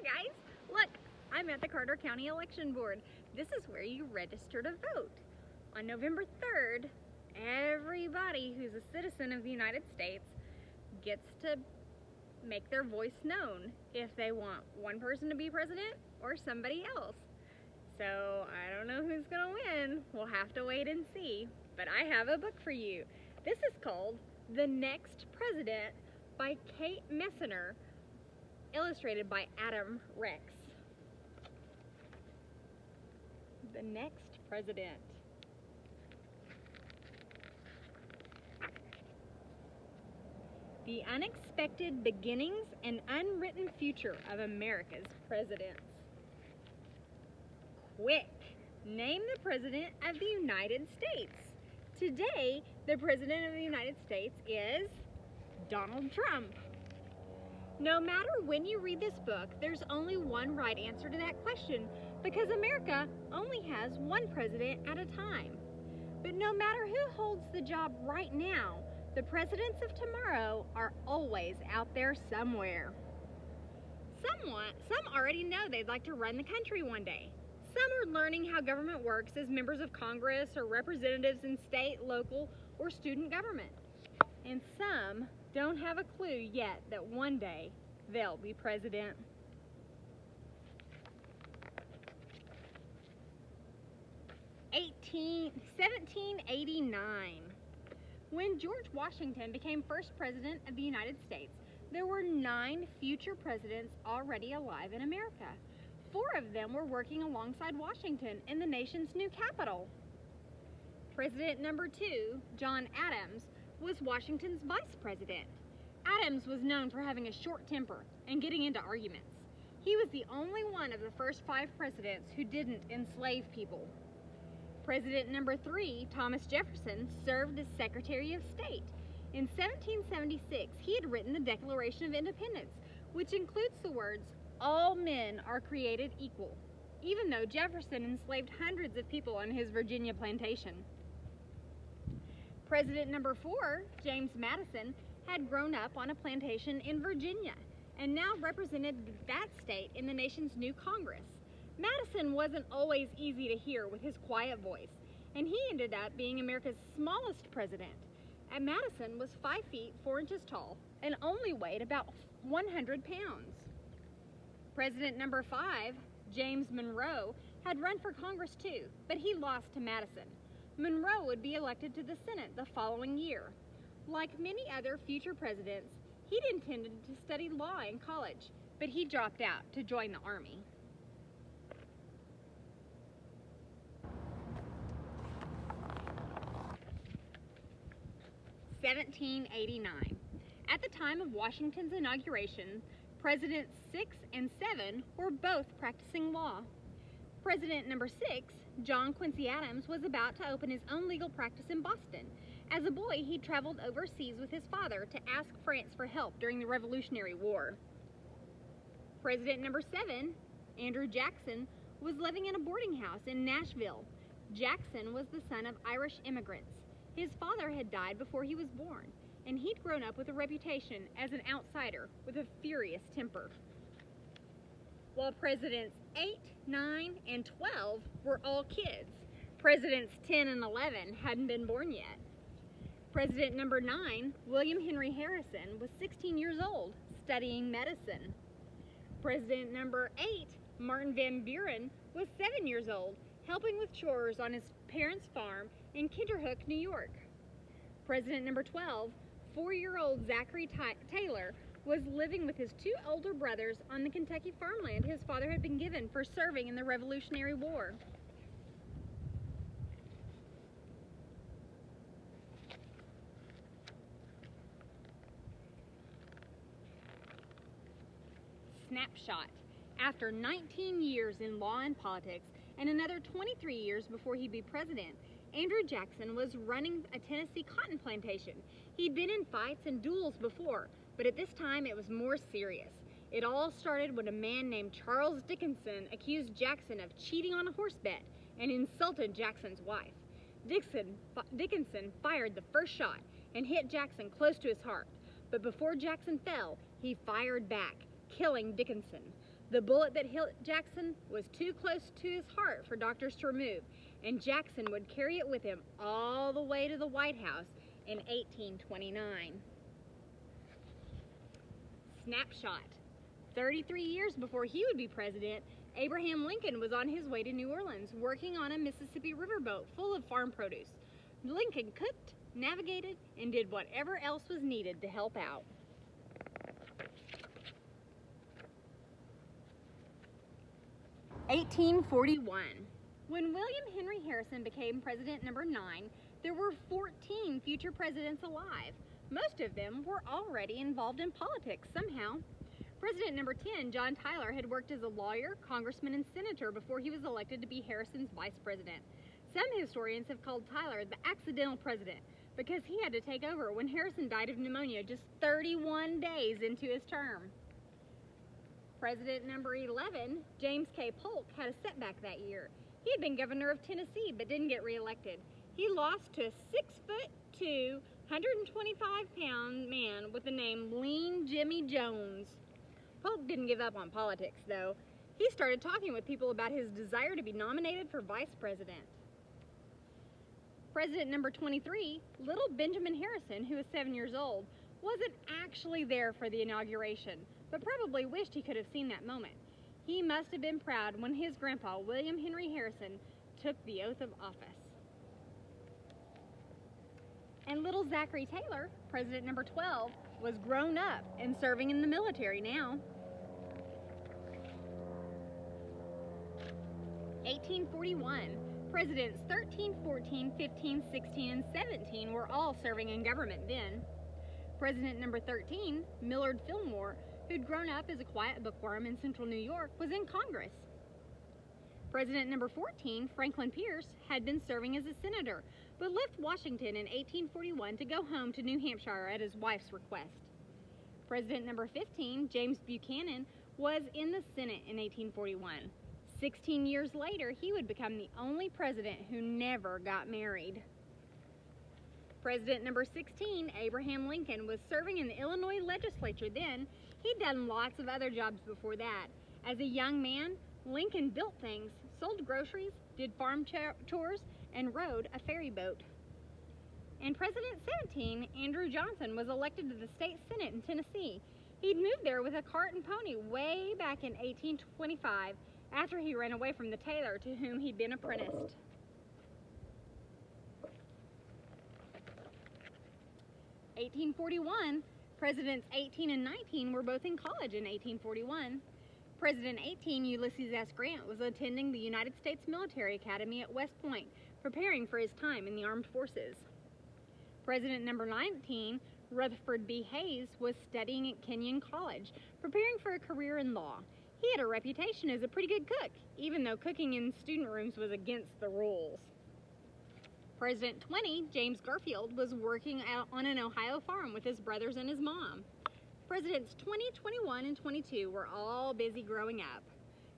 Hi guys! Look, I'm at the Carter County Election Board. This is where you register to vote. On November 3rd, everybody who's a citizen of the United States gets to make their voice known if they want one person to be president or somebody else. So I don't know who's gonna win. We'll have to wait and see. But I have a book for you. This is called The Next President by Kate Messnee, illustrated by Adam Rex. The Next President. The unexpected beginnings and unwritten future of America's presidents. Quick, name the President of the United States. Today, the President of the United States is Donald Trump. No matter when you read this book, there's only one right answer to that question, because America only has one president at a time. But no matter who holds the job right now, the presidents of tomorrow are always out there somewhere. Some already know they'd like to run the country one day. Some are learning how government works as members of Congress or representatives in state, local, or student government. And some don't have a clue yet that one day they'll be president. '1789. When George Washington became first president of the United States, there were 9 future presidents already alive in America. 4 of them were working alongside Washington in the nation's new capital. President number 2, John Adams, was Washington's vice president. Adams was known for having a short temper and getting into arguments. He was the only one of the first 5 presidents who didn't enslave people. President number 3, Thomas Jefferson, served as Secretary of State. In 1776, he had written the Declaration of Independence, which includes the words, "All men are created equal," even though Jefferson enslaved hundreds of people on his Virginia plantation. President number 4, James Madison, had grown up on a plantation in Virginia and now represented that state in the nation's new Congress. Madison wasn't always easy to hear with his quiet voice, and he ended up being America's smallest president. And Madison was 5 feet 4 inches tall and only weighed about 100 pounds. President number 5, James Monroe, had run for Congress too, but he lost to Madison. Monroe would be elected to the Senate the following year. Like many other future presidents, he'd intended to study law in college, but he dropped out to join the Army. '1789. At the time of Washington's inauguration, Presidents 6 and 7 were both practicing law. President number 6, John Quincy Adams, was about to open his own legal practice in Boston. As a boy, he traveled overseas with his father to ask France for help during the Revolutionary War. President number 7, Andrew Jackson, was living in a boarding house in Nashville. Jackson was the son of Irish immigrants. His father had died before he was born, and he'd grown up with a reputation as an outsider with a furious temper. While Presidents 8, 9, and 12 were all kids, Presidents 10 and 11 hadn't been born yet. President number 9, William Henry Harrison, was 16 years old, studying medicine. President number 8, Martin Van Buren, was 7 years old, helping with chores on his parents' farm in Kinderhook, New York. President number 12, 4-year-old Zachary Taylor, was living with his 2 older brothers on the Kentucky farmland his father had been given for serving in the Revolutionary War. Snapshot. After 19 years in law and politics and another 23 years before he'd be president, Andrew Jackson was running a Tennessee cotton plantation. He'd been in fights and duels before, but at this time it was more serious. It all started when a man named Charles Dickinson accused Jackson of cheating on a horse bet and insulted Jackson's wife. Dickinson fired the first shot and hit Jackson close to his heart, but before Jackson fell, he fired back, killing Dickinson. The bullet that hit Jackson was too close to his heart for doctors to remove, and Jackson would carry it with him all the way to the White House in 1829. Snapshot. 33 years before he would be president, Abraham Lincoln was on his way to New Orleans working on a Mississippi riverboat full of farm produce. Lincoln cooked, navigated, and did whatever else was needed to help out. (1841). When William Henry Harrison became president number 9, there were 14 future presidents alive. Most of them were already involved in politics somehow. President number 10, John Tyler, had worked as a lawyer, congressman, and senator before he was elected to be Harrison's vice president. Some historians have called Tyler the accidental president because he had to take over when Harrison died of pneumonia just 31 days into his term. President number 11, James K. Polk, had a setback that year. He had been governor of Tennessee but didn't get reelected. He lost to a 6'2", 125-pound man with the name Lean Jimmy Jones. Polk didn't give up on politics, though. He started talking with people about his desire to be nominated for vice president. President number 23, little Benjamin Harrison, who was 7 years old, wasn't actually there for the inauguration, but probably wished he could have seen that moment. He must have been proud when his grandpa, William Henry Harrison, took the oath of office. And little Zachary Taylor, president number 12, was grown up and serving in the military now. 1841. Presidents 13, 14, 15, 16, and 17 were all serving in government then. President number 13, Millard Fillmore, who'd grown up as a quiet bookworm in central New York, was in Congress. President number 14, Franklin Pierce, had been serving as a senator, but left Washington in 1841 to go home to New Hampshire at his wife's request. President number 15, James Buchanan, was in the Senate in 1841. 16 years later, he would become the only president who never got married. President number 16, Abraham Lincoln, was serving in the Illinois legislature then. He'd done lots of other jobs before that. As a young man, Lincoln built things, sold groceries, did farm chores, and rowed a ferry boat. And President 17, Andrew Johnson, was elected to the state senate in Tennessee. He'd moved there with a cart and pony way back in 1825 after he ran away from the tailor to whom he'd been apprenticed. (1841). Presidents 18 and 19 were both in college in 1841. President 18, Ulysses S. Grant, was attending the United States Military Academy at West Point, preparing for his time in the armed forces. President number 19, Rutherford B. Hayes, was studying at Kenyon College, preparing for a career in law. He had a reputation as a pretty good cook, even though cooking in student rooms was against the rules. President 20, James Garfield, was working out on an Ohio farm with his brothers and his mom. Presidents 20, 21, and 22 were all busy growing up.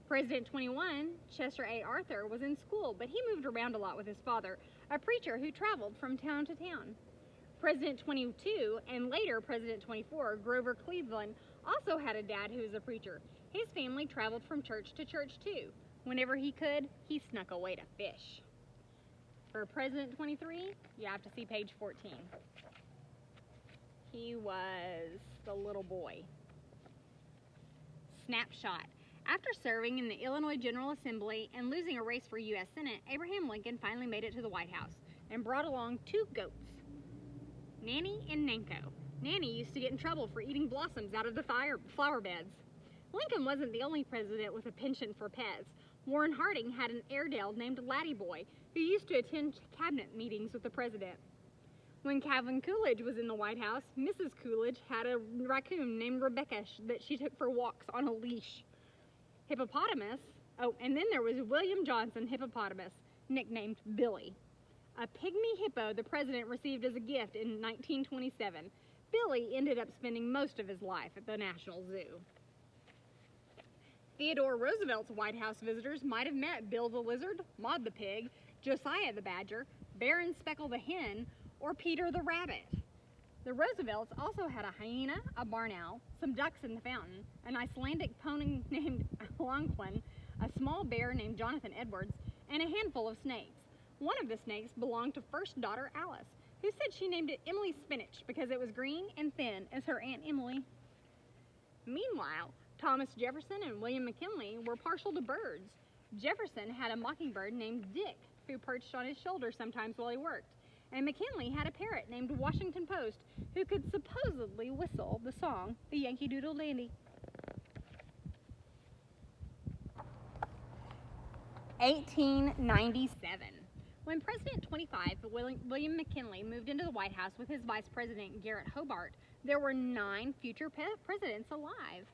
President 21, Chester A. Arthur, was in school, but he moved around a lot with his father, a preacher who traveled from town to town. President 22, and later President 24, Grover Cleveland, also had a dad who was a preacher. His family traveled from church to church too. Whenever he could, he snuck away to fish. For President 23, you have to see page 14. He was the little boy. Snapshot. After serving in the Illinois General Assembly and losing a race for U.S. Senate, Abraham Lincoln finally made it to the White House and brought along 2 goats, Nanny and Nanko. Nanny used to get in trouble for eating blossoms out of the flower beds. Lincoln wasn't the only president with a penchant for pets. Warren Harding had an Airedale named Laddie Boy, who used to attend cabinet meetings with the president. When Calvin Coolidge was in the White House, Mrs. Coolidge had a raccoon named Rebecca that she took for walks on a leash. Hippopotamus, and then there was William Johnson Hippopotamus, nicknamed Billy, a pygmy hippo the president received as a gift in 1927. Billy ended up spending most of his life at the National Zoo. Theodore Roosevelt's White House visitors might have met Bill the Lizard, Maud the Pig, Josiah the Badger, Baron Speckle the Hen, or Peter the Rabbit. The Roosevelts also had a hyena, a barn owl, some ducks in the fountain, an Icelandic pony named Longquin, a small bear named Jonathan Edwards, and a handful of snakes. One of the snakes belonged to first daughter Alice, who said she named it Emily Spinach because it was green and thin as her Aunt Emily. Meanwhile, Thomas Jefferson and William McKinley were partial to birds. Jefferson had a mockingbird named Dick, who perched on his shoulder sometimes while he worked, and McKinley had a parrot named Washington Post, who could supposedly whistle the song, the Yankee Doodle Dandy. 1897. When President 25, William McKinley, moved into the White House with his Vice President Garrett Hobart, there were 9 future presidents alive.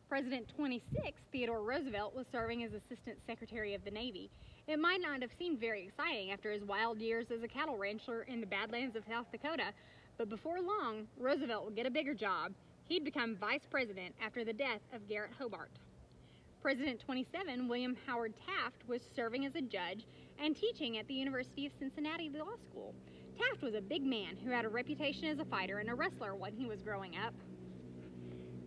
President 26, Theodore Roosevelt, was serving as Assistant Secretary of the Navy. It might not have seemed very exciting after his wild years as a cattle rancher in the Badlands of South Dakota, but before long, Roosevelt would get a bigger job. He'd become Vice President after the death of Garrett Hobart. President 27, William Howard Taft, was serving as a judge and teaching at the University of Cincinnati Law School. Taft was a big man who had a reputation as a fighter and a wrestler when he was growing up.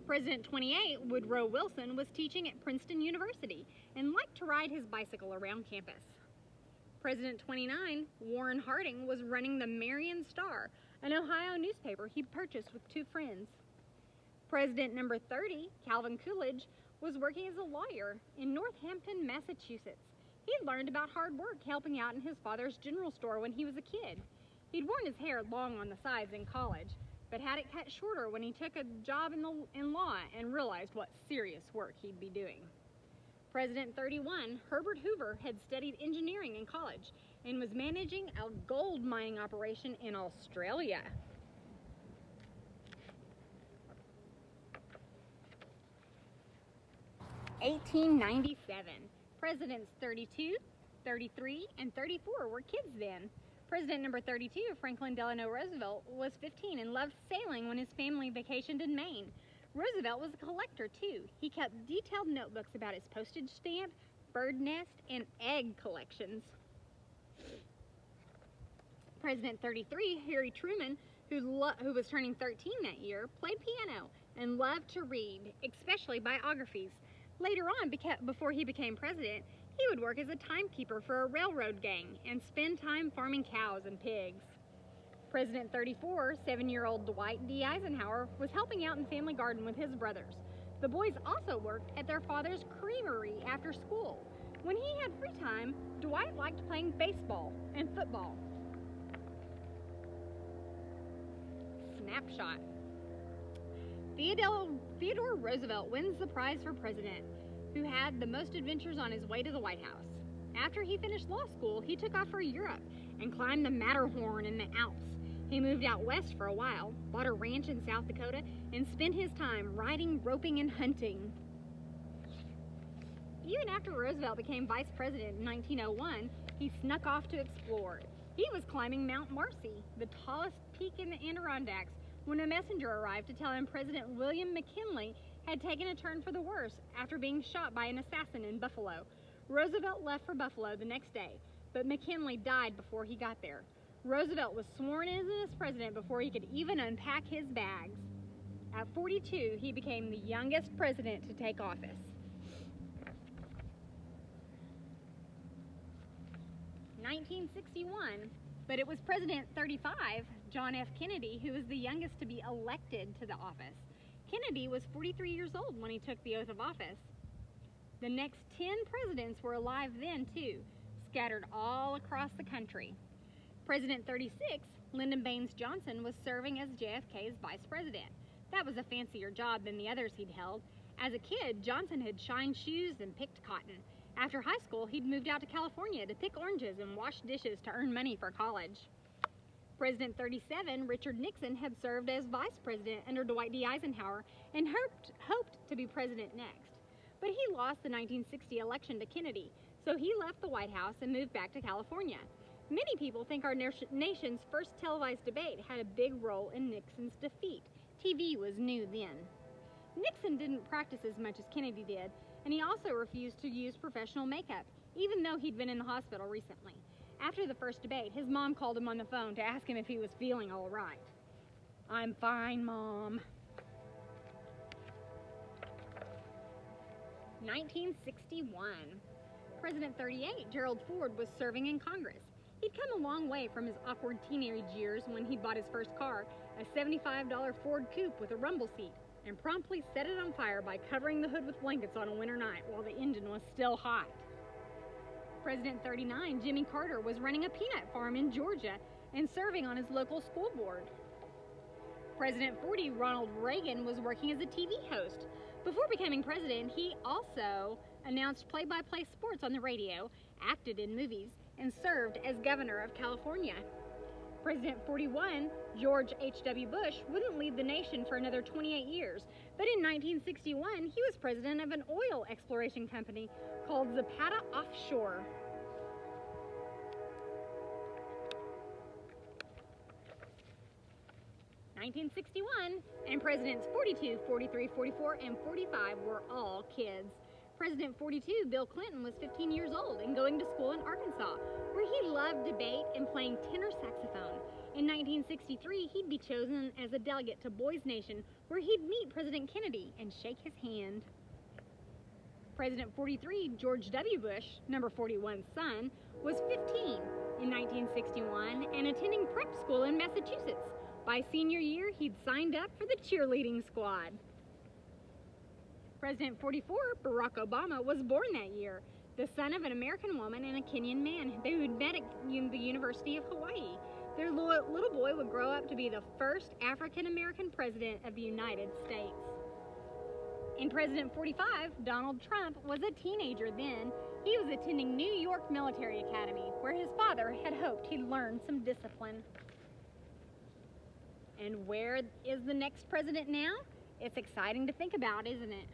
President 28, Woodrow Wilson, was teaching at Princeton University and liked to ride his bicycle around campus. President 29, Warren Harding, was running the Marion Star, an Ohio newspaper he purchased with 2 friends. President number 30, Calvin Coolidge, was working as a lawyer in Northampton, Massachusetts. He'd learned about hard work helping out in his father's general store when he was a kid. He'd worn his hair long on the sides in college, but had it cut shorter when he took a job in law and realized what serious work he'd be doing. President 31, Herbert Hoover, had studied engineering in college and was managing a gold mining operation in Australia. (1897). Presidents 32, 33, and 34 were kids then. President number 32, Franklin Delano Roosevelt, was 15 and loved sailing when his family vacationed in Maine. Roosevelt was a collector too. He kept detailed notebooks about his postage stamp, bird nest, and egg collections. President 33, Harry Truman, who was turning 13 that year, played piano and loved to read, especially biographies. Later on, before he became president, he would work as a timekeeper for a railroad gang and spend time farming cows and pigs. President 34, 7-year-old Dwight D. Eisenhower, was helping out in family garden with his brothers. The boys also worked at their father's creamery after school. When he had free time, Dwight liked playing baseball and football. Snapshot. Theodore Roosevelt wins the prize for president, who had the most adventures on his way to the White House. After he finished law school, he took off for Europe and climbed the Matterhorn in the Alps. He moved out west for a while, bought a ranch in South Dakota, and spent his time riding, roping, and hunting. Even after Roosevelt became vice president in 1901, he snuck off to explore. He was climbing Mount Marcy, the tallest peak in the Adirondacks, when a messenger arrived to tell him President William McKinley had taken a turn for the worse after being shot by an assassin in Buffalo. Roosevelt left for Buffalo the next day, but McKinley died before he got there. Roosevelt was sworn in as president before he could even unpack his bags. At 42, he became the youngest president to take office. 1961, but it was President 35, John F. Kennedy, who was the youngest to be elected to the office. Kennedy was 43 years old when he took the oath of office. The next 10 presidents were alive then, too, scattered all across the country. President 36, Lyndon Baines Johnson, was serving as JFK's vice president. That was a fancier job than the others he'd held. As a kid, Johnson had shined shoes and picked cotton. After high school, he'd moved out to California to pick oranges and wash dishes to earn money for college. President 37, Richard Nixon, had served as vice president under Dwight D. Eisenhower and hoped to be president next. But he lost the 1960 election to Kennedy, so he left the White House and moved back to California. Many people think our nation's first televised debate had a big role in Nixon's defeat. TV was new then. Nixon didn't practice as much as Kennedy did, and he also refused to use professional makeup, even though he'd been in the hospital recently. After the first debate, his mom called him on the phone to ask him if he was feeling all right. I'm fine, Mom. 1961. President 38, Gerald Ford, was serving in Congress. He'd come a long way from his awkward teenage years when he bought his first car, a $75 Ford Coupe with a rumble seat, and promptly set it on fire by covering the hood with blankets on a winter night while the engine was still hot. President 39, Jimmy Carter, was running a peanut farm in Georgia and serving on his local school board. President 40, Ronald Reagan, was working as a TV host. Before becoming president, he also announced play-by-play sports on the radio, acted in movies, and served as governor of California. President 41, George H.W. Bush, wouldn't lead the nation for another 28 years, but in 1961, he was president of an oil exploration company called Zapata Offshore. (1961), and Presidents 42, 43, 44, and 45 were all kids. President 42, Bill Clinton, was 15 years old and going to school in Arkansas, where he loved debate and playing tenor saxophone. In 1963, he'd be chosen as a delegate to Boys Nation, where he'd meet President Kennedy and shake his hand. President 43, George W. Bush, number 41's son, was 15 in 1961 and attending prep school in Massachusetts. By senior year, he'd signed up for the cheerleading squad. President 44, Barack Obama, was born that year, the son of an American woman and a Kenyan man who'd met at the University of Hawaii. Their little boy would grow up to be the first African-American president of the United States. In President 45, Donald Trump was a teenager then. He was attending New York Military Academy, where his father had hoped he'd learn some discipline. And where is the next president now? It's exciting to think about, isn't it?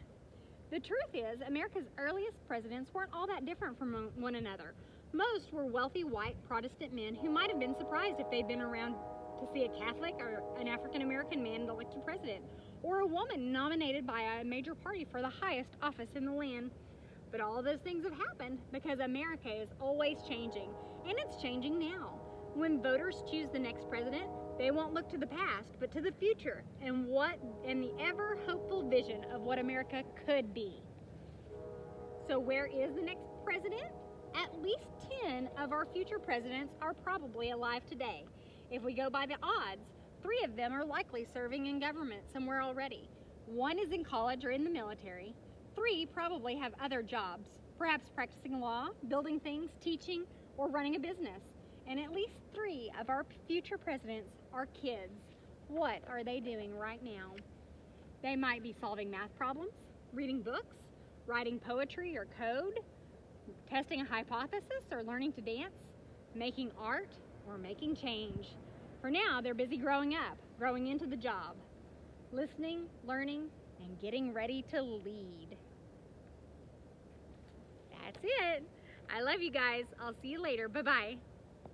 The truth is, America's earliest presidents weren't all that different from one another. Most were wealthy white Protestant men who might have been surprised if they'd been around to see a Catholic or an African-American man elected president, or a woman nominated by a major party for the highest office in the land. But all those things have happened because America is always changing, and it's changing now. When voters choose the next president, they won't look to the past, but to the future and the ever hopeful vision of what America could be. So where is the next president? At least 10 of our future presidents are probably alive today. If we go by the odds, 3 of them are likely serving in government somewhere already. 1 is in college or in the military. 3 probably have other jobs, perhaps practicing law, building things, teaching, or running a business. And at least 3 of our future presidents are kids. What are they doing right now? They might be solving math problems, reading books, writing poetry or code, testing a hypothesis or learning to dance, making art, or making change. For now, they're busy growing up, growing into the job, listening, learning, and getting ready to lead. That's it. I love you guys. I'll see you later. Bye-bye.